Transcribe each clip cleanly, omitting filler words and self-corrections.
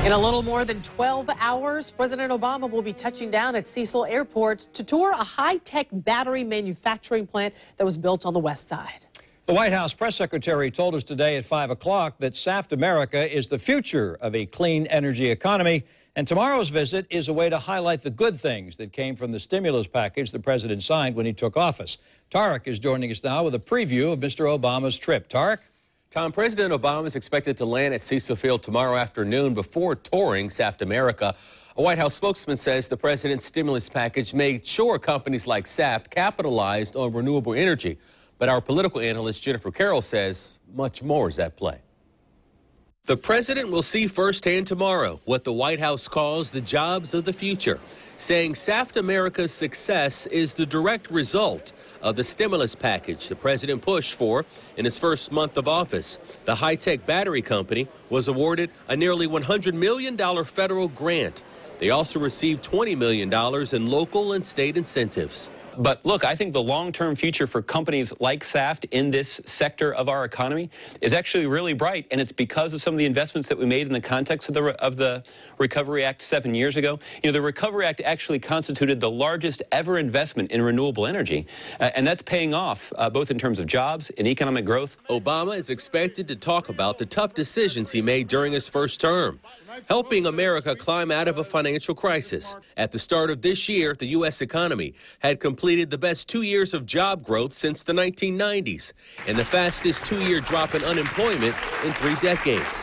In a little more than 12 hours, President Obama will be touching down at Cecil Airport to tour a high-tech battery manufacturing plant that was built on the west side. The White House press secretary told us today at 5 o'clock that Saft America is the future of a clean energy economy, and tomorrow's visit is a way to highlight the good things that came from the stimulus package the president signed when he took office. Tarek is joining us now with a preview of Mr. Obama's trip. Tarek? Tom, President Obama is expected to land at Cecil Field tomorrow afternoon before touring Saft America. A White House spokesman says the president's stimulus package made sure companies like Saft capitalized on renewable energy. But our political analyst Jennifer Carroll says much more is at play. The president will see firsthand tomorrow what the White House calls the jobs of the future, saying Saft America's success is the direct result of the stimulus package the president pushed for in his first month of office. The high-tech battery company was awarded a nearly $100 million federal grant. They also received $20 million in local and state incentives. But look, I think the long-term future for companies like Saft in this sector of our economy is actually really bright, and it's because of some of the investments that we made in the context of the Recovery Act 7 years ago. You know, the Recovery Act actually constituted the largest ever investment in renewable energy, and that's paying off both in terms of jobs and economic growth. Obama is expected to talk about the tough decisions he made during his first term, helping America climb out of a financial crisis. At the start of this year, the U.S. economy had completed the best 2 years of job growth since the 1990s and the fastest 2-year drop in unemployment in 3 decades.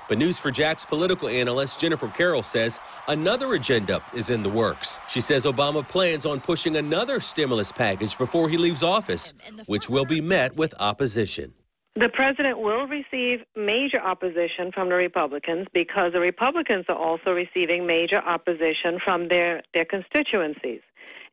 But News4JAX political analyst Jennifer Carroll says another agenda is in the works. She says Obama plans on pushing another stimulus package before he leaves office, which will be met with opposition. The president will receive major opposition from the Republicans because the Republicans are also receiving major opposition from their constituencies.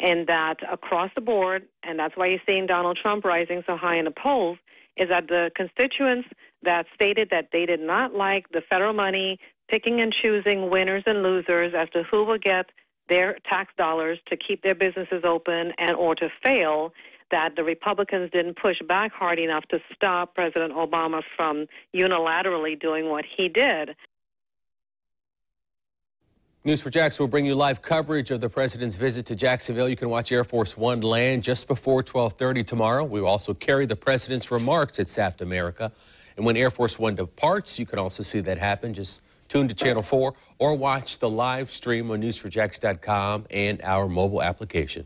And that across the board, and that's why you're seeing Donald Trump rising so high in the polls, is that the constituents that stated that they did not like the federal money picking and choosing winners and losers as to who will get their tax dollars to keep their businesses open and or to fail, that the Republicans didn't push back hard enough to stop President Obama from unilaterally doing what he did. News4JAX will bring you live coverage of the president's visit to Jacksonville. You can watch Air Force One land just before 12:30 tomorrow. We will also carry the president's remarks at Saft America. And when Air Force One departs, you can also see that happen. Just tune to Channel 4 or watch the live stream on News4JAX.com and our mobile application.